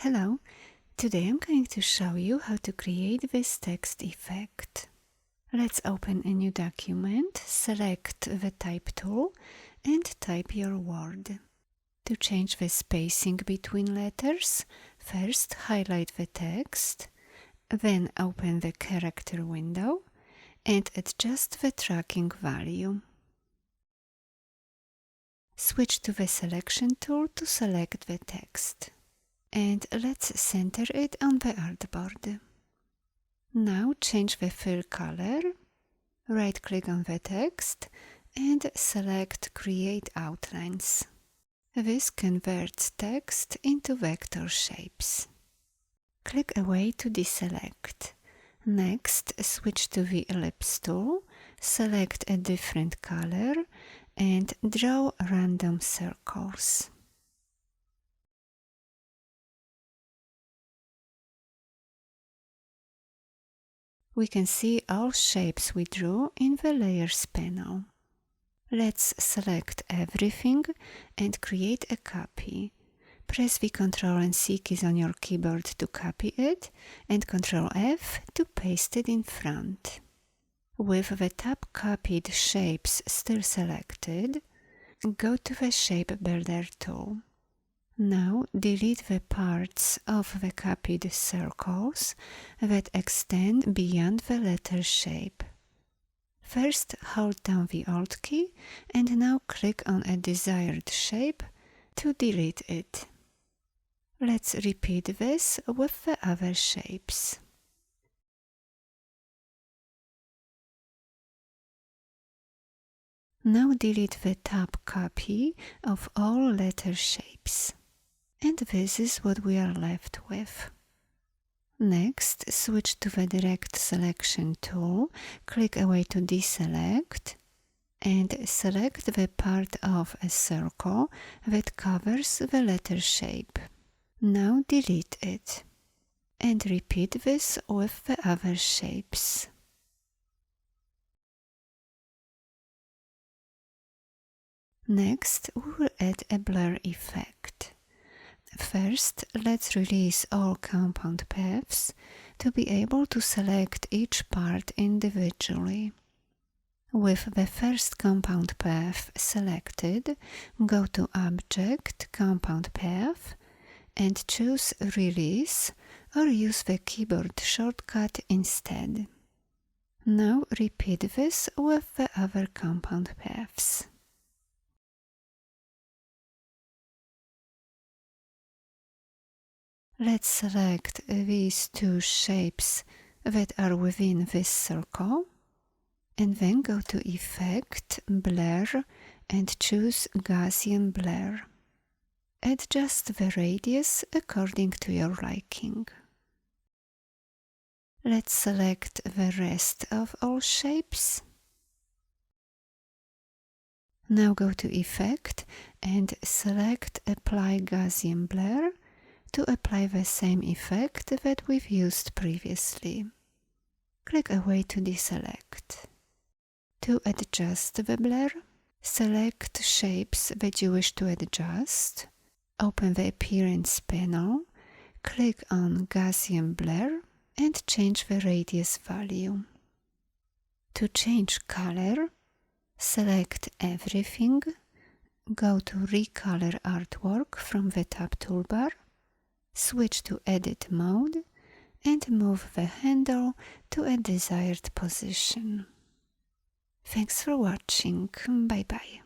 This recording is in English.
Hello, today I'm going to show you how to create this text effect. Let's open a new document, select the type tool and type your word. To change the spacing between letters, first highlight the text, then open the character window and adjust the tracking value. Switch to the selection tool to select the text. And let's center it on the artboard. Now change the fill color, right-click on the text and select Create Outlines. This converts text into vector shapes. Click away to deselect. Next, switch to the ellipse tool, select a different color and draw random circles. We can see all shapes we drew in the Layers panel. Let's select everything and create a copy. Press the Ctrl and C keys on your keyboard to copy it and Ctrl F to paste it in front. With the top copied shapes still selected, go to the Shape Builder tool. Now delete the parts of the copied circles that extend beyond the letter shape. First hold down the Alt key and now click on a desired shape to delete it. Let's repeat this with the other shapes. Now delete the top copy of all letter shapes. And this is what we are left with. Next, switch to the Direct Selection tool, click away to deselect, and select the part of a circle that covers the letter shape. Now delete it. And repeat this with the other shapes. Next, we will add a blur effect. First, let's release all compound paths to be able to select each part individually. With the first compound path selected, go to Object, Compound Path, and choose Release or use the keyboard shortcut instead. Now repeat this with the other compound paths. Let's select these two shapes that are within this circle and then go to Effect, Blur and choose Gaussian Blur. Adjust the radius according to your liking. Let's select the rest of all shapes. Now go to Effect and select Apply Gaussian Blur to apply the same effect that we've used previously. Click away to deselect. To adjust the blur, select shapes that you wish to adjust, open the Appearance panel, click on Gaussian Blur and change the radius value. To change color, select everything, go to Recolor Artwork from the top toolbar, switch to Edit mode and move the handle to a desired position. Thanks for watching. Bye bye.